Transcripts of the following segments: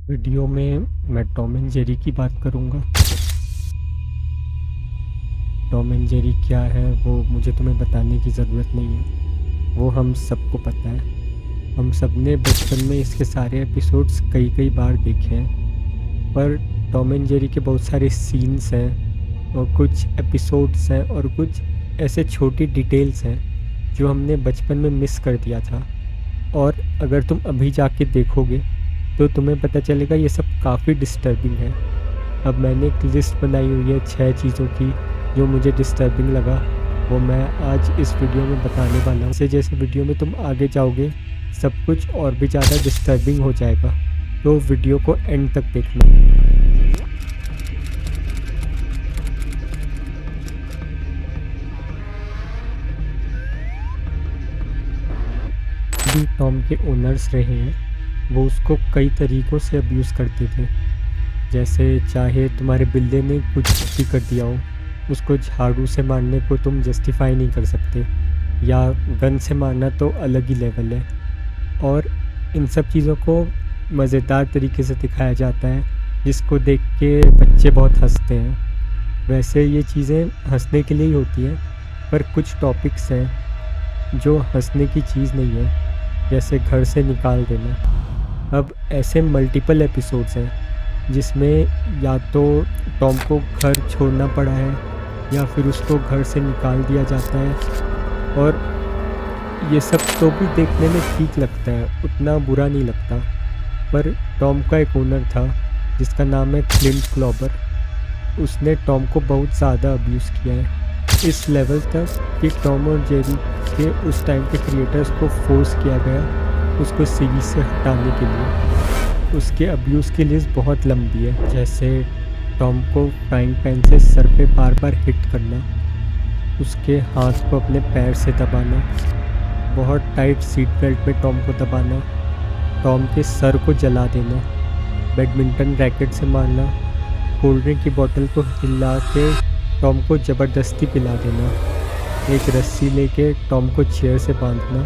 Video में मैं Tom and Jerry की बात करूंगा। टॉम एंड जेरी क्या है वो मुझे तुम्हें बताने की ज़रूरत नहीं है, वो हम सबको पता है। हम सब ने बचपन में इसके सारे एपिसोड्स कई कई बार देखे हैं। पर टॉम एंड जेरी के बहुत सारे सीन्स हैं और कुछ एपिसोड्स हैं और कुछ ऐसे छोटी डिटेल्स हैं जो हमने बचपन में मिस कर दिया था। और अगर तुम अभी जाके देखोगे तो तुम्हें पता चलेगा ये सब काफ़ी डिस्टर्बिंग है। अब मैंने एक लिस्ट बनाई हुई है 6 चीज़ों की जो मुझे डिस्टर्बिंग लगा, वो मैं आज इस वीडियो में बताने वाला हूँ। जैसे जैसे वीडियो में तुम आगे जाओगे सब कुछ और भी ज़्यादा डिस्टर्बिंग हो जाएगा, तो वीडियो को एंड तक देखना। भी टॉम के ओनर्स रहे हैं वो उसको कई तरीक़ों से अब्यूज़ करते थे। जैसे चाहे तुम्हारे बिल्ले ने कुछ भी कर दिया हो, उसको झाड़ू से मारने को तुम जस्टिफाई नहीं कर सकते, या गन से मारना तो अलग ही लेवल है। और इन सब चीज़ों को मज़ेदार तरीके से दिखाया जाता है जिसको देख के बच्चे बहुत हंसते हैं। वैसे ये चीज़ें हंसने के लिए ही होती हैं, पर कुछ टॉपिक्स हैं जो हंसने की चीज़ नहीं है, जैसे घर से निकाल देना। अब ऐसे मल्टीपल एपिसोड्स हैं जिसमें या तो टॉम को घर छोड़ना पड़ा है या फिर उसको घर से निकाल दिया जाता है। और ये सब तो भी देखने में ठीक लगता है, उतना बुरा नहीं लगता। पर टॉम का एक ओनर था जिसका नाम है क्लिंट क्लॉबर। उसने टॉम को बहुत ज़्यादा अब्यूज़ किया है, इस लेवल तक कि टॉम और जेरी के उस टाइम के क्रिएटर्स को फोर्स किया गया उसको सीरीज से हटाने के लिए। उसके अब्यूज़ की लिस्ट बहुत लंबी है, जैसे टॉम को फ्राइंग पैन से सर पे बार बार हिट करना, उसके हाथ को अपने पैर से दबाना, बहुत टाइट सीट बेल्ट में टॉम को दबाना, टॉम के सर को जला देना, बैडमिंटन रैकेट से मारना, कोल्ड ड्रिंक की बोतल को हिला के टॉम को ज़बरदस्ती पिला देना, एक रस्सी लेके टॉम को चेयर से बांधना,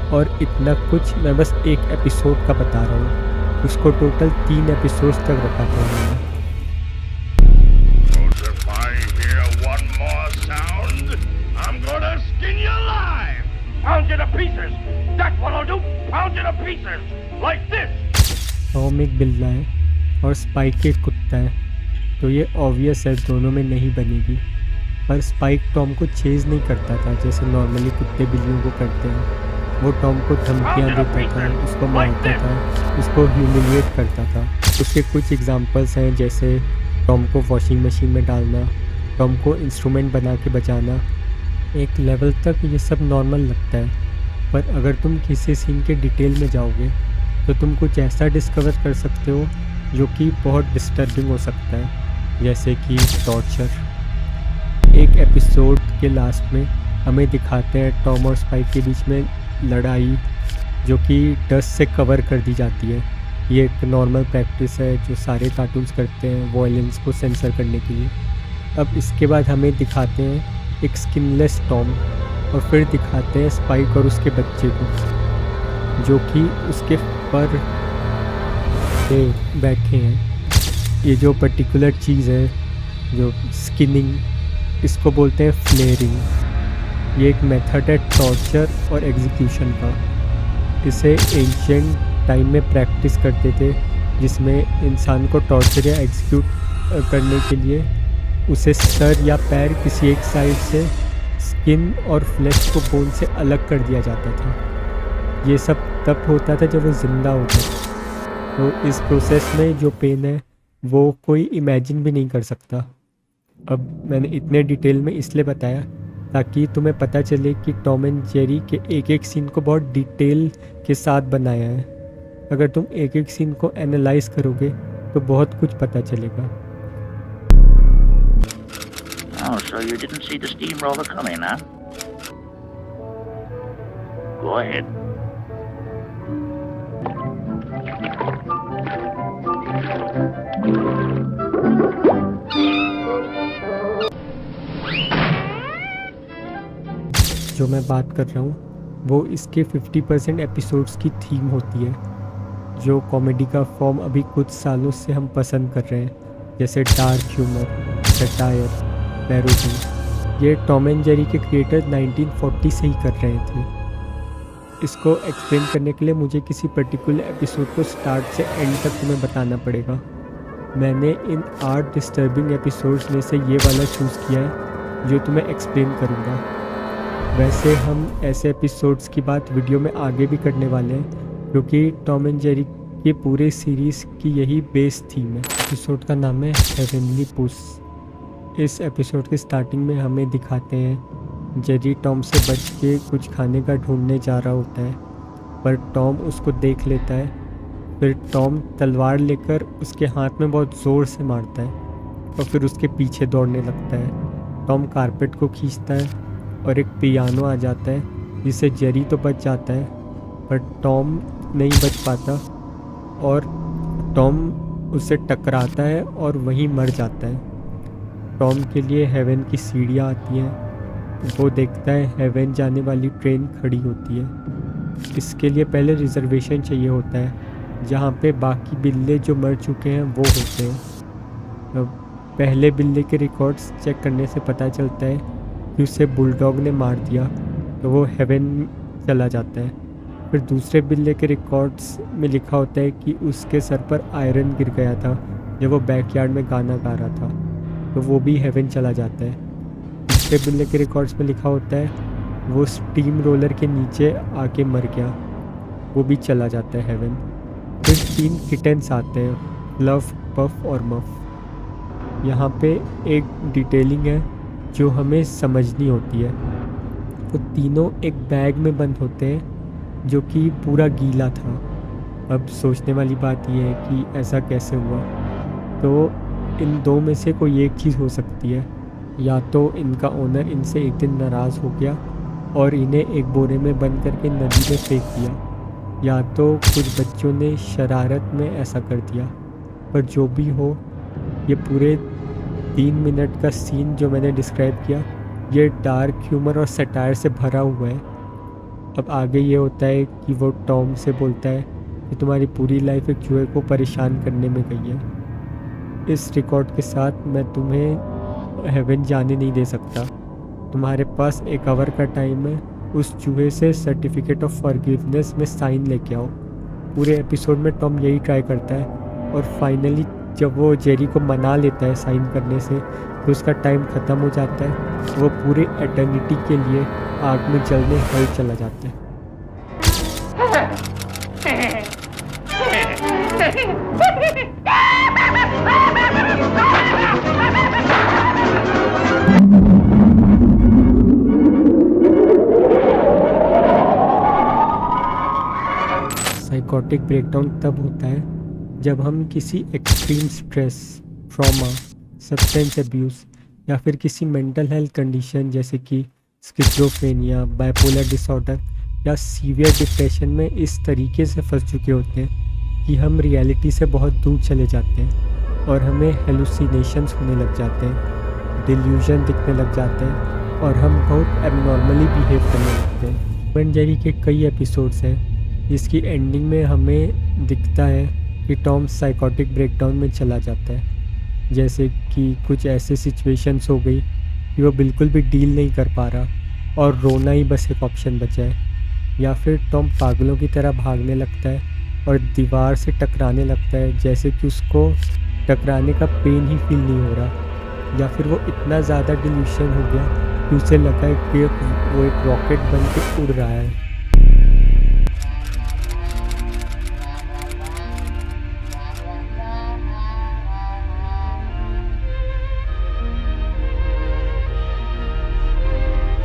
और इतना कुछ मैं बस एक एपिसोड का बता रहा हूँ। उसको टोटल 3 एपिसोड्स तक रखा था उन्होंने। If I hear one more sound, I'm gonna skin you alive! Pound you to pieces! That's what I'll do! Pound you to pieces! Like this! Tom एक बिल्ला है और स्पाइक एक कुत्ता है, तो ये ऑब्वियस है दोनों में नहीं बनेगी। पर स्पाइक टॉम को चेज़ नहीं करता था जैसे नॉर्मली कुत्ते बिल्लियों को करते हैं। वो टॉम को धमकियाँ देता था, उसको मारता था, उसको ह्यूमिलिएट करता था। उसके कुछ एग्जांपल्स हैं, जैसे टॉम को वॉशिंग मशीन में डालना, टॉम को इंस्ट्रूमेंट बना के बजाना। एक लेवल तक ये सब नॉर्मल लगता है, पर अगर तुम किसी सीन के डिटेल में जाओगे तो तुम कुछ ऐसा डिस्कवर कर सकते हो जो कि बहुत डिस्टर्बिंग हो सकता है, जैसे कि टॉर्चर। एक एपिसोड के लास्ट में हमें दिखाते हैं टॉम और स्पाइक के बीच में लड़ाई, जो कि डस्ट से कवर कर दी जाती है। ये एक नॉर्मल प्रैक्टिस है जो सारे कार्टून्स करते हैं वॉयलेंस को सेंसर करने के लिए। अब इसके बाद हमें दिखाते हैं एक स्किनलेस टॉम, और फिर दिखाते हैं स्पाइक और उसके बच्चे को जो कि उसके पर पे बैठे हैं। ये जो पर्टिकुलर चीज़ है जो स्किनिंग, इसको बोलते हैं फ्लेयरिंग। ये एक मेथड है टॉर्चर और एग्जीक्यूशन का। इसे एंशिएंट टाइम में प्रैक्टिस करते थे, जिसमें इंसान को टॉर्चर या एग्जीक्यूट करने के लिए उसे सर या पैर किसी एक साइड से स्किन और फ्लैश को बोन से अलग कर दिया जाता था। ये सब तब होता था जब वो ज़िंदा होता था, तो इस प्रोसेस में जो पेन है वो कोई इमेजिन भी नहीं कर सकता। अब मैंने इतने डिटेल में इसलिए बताया ताकि तुम्हें पता चले कि टॉम एंड जेरी के एक एक सीन को बहुत डिटेल के साथ बनाया है। अगर तुम एक एक सीन को एनालाइज करोगे तो बहुत कुछ पता चलेगा। Oh, so you didn't see the steamroller coming, huh? Go ahead. जो मैं बात कर रहा हूँ वो इसके 50% एपिसोड्स की थीम होती है। जो कॉमेडी का फॉर्म अभी कुछ सालों से हम पसंद कर रहे हैं, जैसे डार्क ह्यूमर, सटायर, पैरोडी। ये टॉम एंड जेरी के क्रिएटर 1940 से ही कर रहे थे। इसको एक्सप्लेन करने के लिए मुझे किसी पर्टिकुलर एपिसोड को स्टार्ट से एंड तक तुम्हें बताना पड़ेगा। मैंने इन 8 डिस्टर्बिंग एपिसोड्स में से ये वाला चूज़ किया है जो तुम्हें एक्सप्लेन करूँगा। वैसे हम ऐसे एपिसोड्स की बात वीडियो में आगे भी करने वाले हैं, क्योंकि टॉम एंड जेरी के पूरे सीरीज़ की यही बेस थीम है। एपिसोड का नाम है हेवनली पुस। इस एपिसोड के स्टार्टिंग में हमें दिखाते हैं जेरी टॉम से बच के कुछ खाने का ढूंढने जा रहा होता है, पर टॉम उसको देख लेता है। फिर टॉम तलवार लेकर उसके हाथ में बहुत ज़ोर से मारता है और फिर उसके पीछे दौड़ने लगता है। टॉम कारपेट को खींचता है और एक पियानो आ जाता है, जिससे जेरी तो बच जाता है, पर टॉम नहीं बच पाता और टॉम उससे टकराता है और वहीं मर जाता है। टॉम के लिए हेवन की सीढ़ियाँ आती हैं। वो देखता है हेवन जाने वाली ट्रेन खड़ी होती है। इसके लिए पहले रिजर्वेशन चाहिए होता है, जहाँ पे बाकी बिल्ले जो मर चुके हैं वो होते हैं। पहले बिल्ले के रिकॉर्ड्स चेक करने से पता चलता है कि उसे बुलडॉग ने मार दिया, तो वो हेवन चला जाता है। फिर दूसरे बिल्ले के रिकॉर्ड्स में लिखा होता है कि उसके सर पर आयरन गिर गया था जब वो बैकयार्ड में गाना गा रहा था, तो वो भी हेवन चला जाता है। तीसरे बिल्ले के रिकॉर्ड्स में लिखा होता है वो स्टीम रोलर के नीचे आके मर गया, वो भी चला जाता है हेवन। फिर 3 किटेंस आते हैं, लव, पफ और मफ। यहाँ पे एक डिटेलिंग है जो हमें समझनी होती है। वो तीनों एक बैग में बंद होते हैं जो कि पूरा गीला था। अब सोचने वाली बात यह है कि ऐसा कैसे हुआ। तो इन दो में से कोई एक चीज़ हो सकती है, या तो इनका ओनर इनसे एक दिन नाराज़ हो गया और इन्हें एक बोरे में बंद करके नदी में फेंक दिया, या तो कुछ बच्चों ने शरारत में ऐसा कर दिया। पर जो भी हो, ये पूरे 3 मिनट का सीन जो मैंने डिस्क्राइब किया, ये डार्क ह्यूमर और सटायर से भरा हुआ है। अब आगे ये होता है कि वो टॉम से बोलता है कि तुम्हारी पूरी लाइफ एक चूहे को परेशान करने में गई है। इस रिकॉर्ड के साथ मैं तुम्हें हेवन जाने नहीं दे सकता। तुम्हारे पास 1 आवर का टाइम है, उस चूहे से सर्टिफिकेट ऑफ फॉरगिवनेस में साइन लेके आओ। पूरे एपिसोड में टॉम यही ट्राई करता है और फाइनली जब वो जेरी को मना लेता है साइन करने से, तो उसका टाइम ख़त्म हो जाता है। वो पूरे एटर्निटी के लिए आग में जलने हेल चला जाता है। साइकोटिक ब्रेकडाउन तब होता है जब हम किसी extreme stress, trauma, substance abuse या फिर किसी मेंटल हेल्थ कंडीशन जैसे कि स्किज़ोफ्रेनिया, बाइपोलर डिसऑर्डर या सीवियर डिप्रेशन में इस तरीके से फंस चुके होते हैं कि हम रियलिटी से बहुत दूर चले जाते हैं और हमें हेलुसिनेशंस होने लग जाते हैं, डिल्यूजन दिखने लग जाते हैं और हम बहुत एबनॉर्मली बिहेव करने लगते हैं। टॉम एंड जेरी के कई एपिसोड्स हैं जिसकी एंडिंग में हमें दिखता है कि टॉम साइकोटिक ब्रेकडाउन में चला जाता है, जैसे कि कुछ ऐसे सिचुएशंस हो गई कि वो बिल्कुल भी डील नहीं कर पा रहा और रोना ही बस एक ऑप्शन बचा है, या फिर टॉम पागलों की तरह भागने लगता है और दीवार से टकराने लगता है जैसे कि उसको टकराने का पेन ही फील नहीं हो रहा, या फिर वो इतना ज़्यादा डिल्यूशन हो गया कि उसे लगा है कि वो एक रॉकेट बन के उड़ रहा है।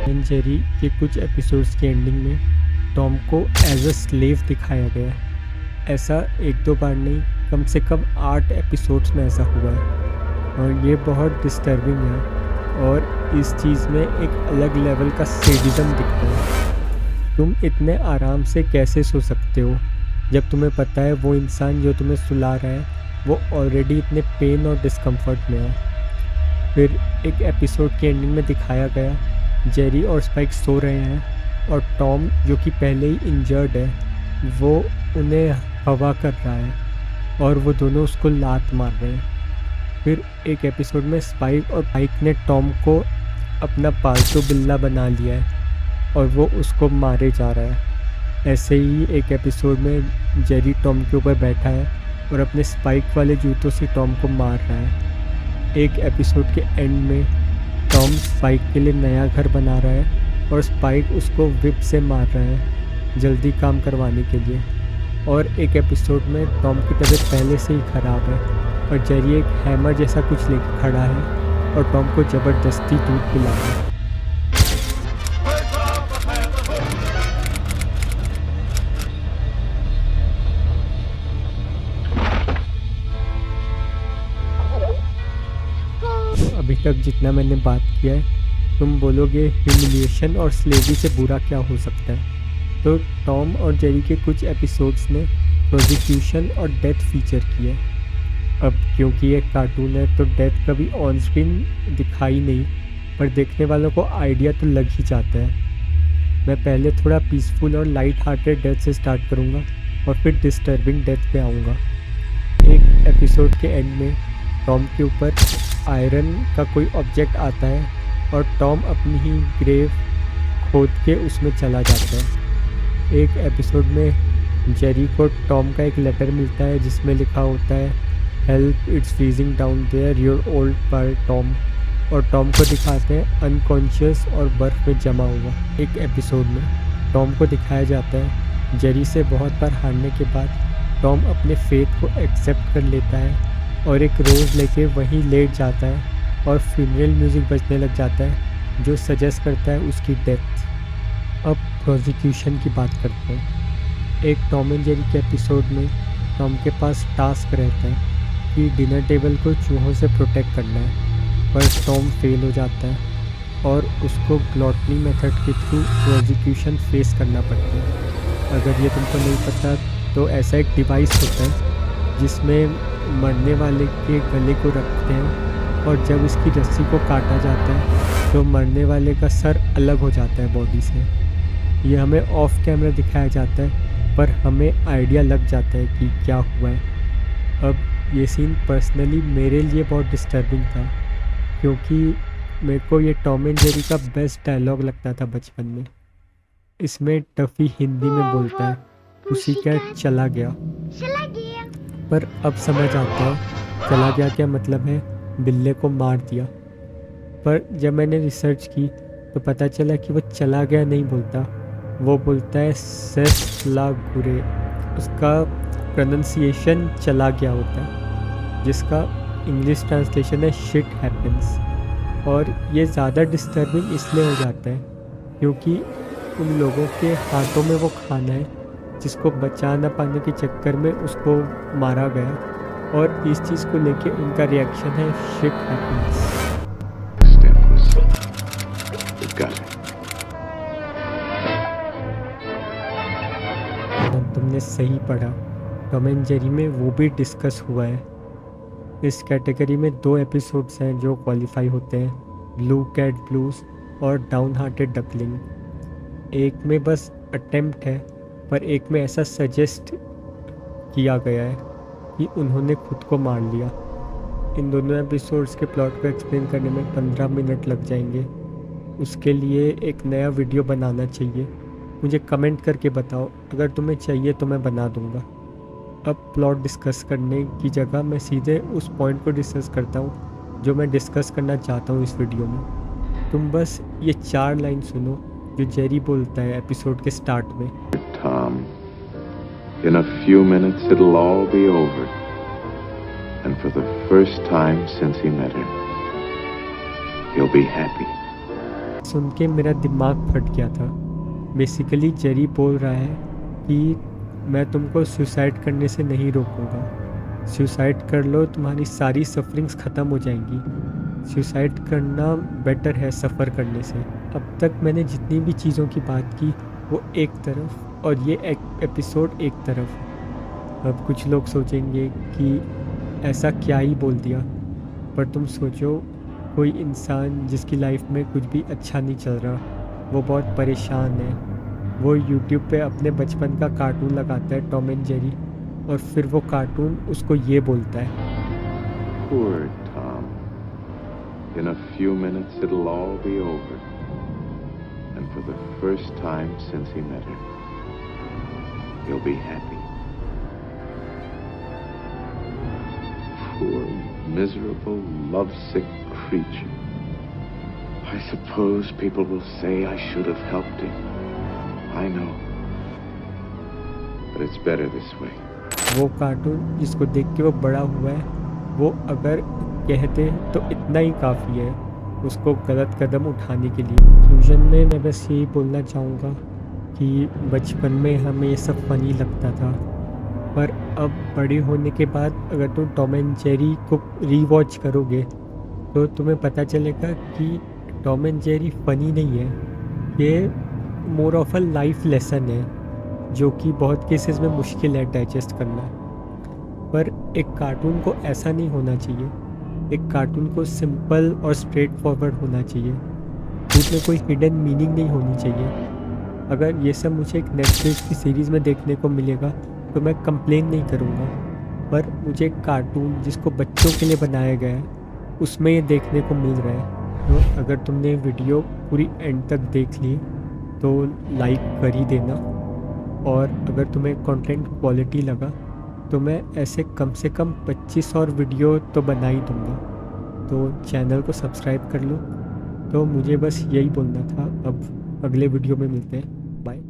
टॉम एंड जेरी के कुछ एपिसोड्स के एंडिंग में टॉम को एज अ स्लेव दिखाया गया है। ऐसा 1-2 बार नहीं, कम से कम 8 एपिसोड्स में ऐसा हुआ है और ये बहुत डिस्टर्बिंग है और इस चीज़ में एक अलग लेवल का सैडिज्म दिखता है। तुम इतने आराम से कैसे सो सकते हो जब तुम्हें पता है वो इंसान जो तुम्हें सुला रहा है वो ऑलरेडी इतने पेन और डिस्कम्फर्ट में है। फिर एक एपिसोड के एंडिंग में दिखाया गया जेरी और स्पाइक सो रहे हैं और टॉम जो कि पहले ही इंजर्ड है वो उन्हें हवा कर रहा है और वो दोनों उसको लात मार रहे हैं। फिर एक एपिसोड में स्पाइक और पाइक ने टॉम को अपना पालतू बिल्ला बना लिया है और वो उसको मारे जा रहा है। ऐसे ही एक एपिसोड में जेरी टॉम के ऊपर बैठा है और अपने स्पाइक वाले जूतों से टॉम को मार रहा है। एक एपिसोड के एंड में टॉम स्पाइक के लिए नया घर बना रहा है और स्पाइक उसको विप से मार रहा है जल्दी काम करवाने के लिए। और एक एपिसोड में टॉम की तबीयत पहले से ही ख़राब है और जेरी एक हैमर जैसा कुछ लेकर खड़ा है और टॉम को ज़बरदस्ती दूध पिला रहा है। तो अभी तक जितना मैंने बात किया है, तुम बोलोगे ह्यूमिलिएशन और स्लेवरी से बुरा क्या हो सकता है। तो टॉम और जेरी के कुछ एपिसोड्स में प्रोसिक्यूशन और डेथ फीचर किया। अब क्योंकि ये कार्टून है तो डेथ कभी ऑन स्क्रीन दिखाई नहीं, पर देखने वालों को आइडिया तो लग ही जाता है। मैं पहले थोड़ा पीसफुल और लाइट हार्टेड डेथ से स्टार्ट करूँगा और फिर डिस्टर्बिंग डेथ पे आऊँगा। एक एपिसोड के एंड में टॉम के ऊपर आयरन का कोई ऑब्जेक्ट आता है और टॉम अपनी ही ग्रेव खोद के उसमें चला जाता है। एक एपिसोड में जेरी को टॉम का एक लेटर मिलता है जिसमें लिखा होता है help it's freezing down there your old pal Tom, और टॉम को दिखाते हैं अनकॉन्शियस और बर्फ़ में जमा हुआ। एक एपिसोड में टॉम को दिखाया जाता है जेरी से बहुत बार हारने के बाद टॉम अपने फेथ को एक्सेप्ट कर लेता है और एक रोज़ लेके वहीं लेट जाता है और फ्यूनरल म्यूज़िक बजने लग जाता है जो सजेस्ट करता है उसकी डेथ। अब प्रोसिक्यूशन की बात करते हैं। एक टॉम एंड जेरी के एपिसोड में टॉम के पास टास्क रहता है कि डिनर टेबल को चूहों से प्रोटेक्ट करना है, पर टॉम फेल हो जाता है और उसको ग्लॉटनी मेथड के थ्रू प्रोसिक्यूशन फेस करना पड़ता है। अगर ये तुमको नहीं पता तो ऐसा एक डिवाइस होता है जिसमें मरने वाले के गले को रखते हैं और जब इसकी रस्सी को काटा जाता है तो मरने वाले का सर अलग हो जाता है बॉडी से। ये हमें ऑफ कैमरा दिखाया जाता है पर हमें आइडिया लग जाता है कि क्या हुआ है। अब ये सीन पर्सनली मेरे लिए बहुत डिस्टर्बिंग था क्योंकि मेरे को ये टॉम एंड जेरी का बेस्ट डायलॉग लगता था बचपन में। इसमें टफ़ी हिंदी में बोलता है उसी क्या चला गया, पर अब समझ आता है चला गया क्या मतलब है बिल्ले को मार दिया। पर जब मैंने रिसर्च की तो पता चला कि वो चला गया नहीं बोलता, वो बोलता है सेस ला गुरे। उसका प्रोनंसिएशन चला गया होता है जिसका इंग्लिश ट्रांसलेशन है शिट हैपेंस। और ये ज़्यादा डिस्टर्बिंग इसलिए हो जाता है क्योंकि उन लोगों के हाथों में वो खाना है जिसको बचा ना पाने के चक्कर में उसको मारा गया, और इस चीज़ को लेके उनका रिएक्शन है शिट हैपेंस। तुमने सही पढ़ा, टॉम एंड जेरी में वो भी डिस्कस हुआ है। इस कैटेगरी में 2 एपिसोड्स हैं जो क्वालिफाई होते हैं, ब्लू कैट ब्लूज़ और डाउन हार्टेड डकलिंग। एक में बस अटेम्प्ट है पर एक में ऐसा सजेस्ट किया गया है कि उन्होंने खुद को मार लिया। इन दोनों एपिसोड्स के प्लॉट को एक्सप्लेन करने में 15 मिनट लग जाएंगे। उसके लिए एक नया वीडियो बनाना चाहिए। मुझे कमेंट करके बताओ, अगर तुम्हें चाहिए तो मैं बना दूंगा। अब प्लॉट डिस्कस करने की जगह मैं सीधे उस पॉइंट को डिस्कस करता हूँ जो मैं डिस्कस करना चाहता हूँ इस वीडियो में। तुम बस ये 4 लाइन सुनो जो जेरी बोलता है एपिसोड के स्टार्ट में। Tom, in a few minutes it'll all be over. And for the first time since he met her, he'll be happy. सुन के मेरा दिमाग फट गया था। बेसिकली जेरी बोल रहा है कि मैं तुमको सुसाइड करने से नहीं रोकूंगा। सुसाइड कर लो, तुम्हारी सारी सफरिंग्स ख़त्म हो जाएंगी। सुसाइड करना बेटर है सफ़र करने से। अब तक मैंने जितनी भी चीज़ों की बात की वो एक तरफ और ये एपिसोड एक तरफ। अब कुछ लोग सोचेंगे कि ऐसा क्या ही बोल दिया, पर तुम सोचो कोई इंसान जिसकी लाइफ में कुछ भी अच्छा नहीं चल रहा, वो बहुत परेशान है, वो यूट्यूब पे अपने बचपन का कार्टून लगाता है टॉम एंड जेरी और फिर वो कार्टून उसको ये बोलता है, Poor Tom. In a few minutes, it'll all be over. And for the first time since he met her, he'll be happy. Poor, miserable, lovesick creature. I suppose people will say I should have helped him. I know. But it's better this way. वो cartoon जिसको देख के वो बड़ा हुआ है, वो अगर कहते तो इतना ही काफ़ी है उसको गलत कदम उठाने के लिए। फ्यूजन में मैं बस यही बोलना चाहूँगा कि बचपन में हमें ये सब फ़नी लगता था, पर अब बड़े होने के बाद अगर तुम टॉम एंड जेरी को रीवॉच करोगे तो तुम्हें पता चलेगा कि टॉम एंड जेरी फ़नी नहीं है, ये more of a life lesson है जो कि बहुत केसेस में मुश्किल है डाइजेस्ट करना। पर एक कार्टून को ऐसा नहीं होना चाहिए, एक कार्टून को सिंपल और स्ट्रेट फॉरवर्ड होना चाहिए, उसमें कोई हिडन मीनिंग नहीं होनी चाहिए। अगर ये सब मुझे एक नेटफ्लिक्स की सीरीज़ में देखने को मिलेगा तो मैं कंप्लेन नहीं करूँगा, पर मुझे एक कार्टून जिसको बच्चों के लिए बनाया गया है उसमें ये देखने को मिल रहा है। तो अगर तुमने वीडियो पूरी एंड तक देख ली तो लाइक कर ही देना, और अगर तुम्हें कंटेंट क्वालिटी लगा तो मैं ऐसे कम से कम 25 और वीडियो तो बना ही दूँगा, तो चैनल को सब्सक्राइब कर लो। तो मुझे बस यही बोलना था, अब अगले वीडियो में मिलते हैं, बाय।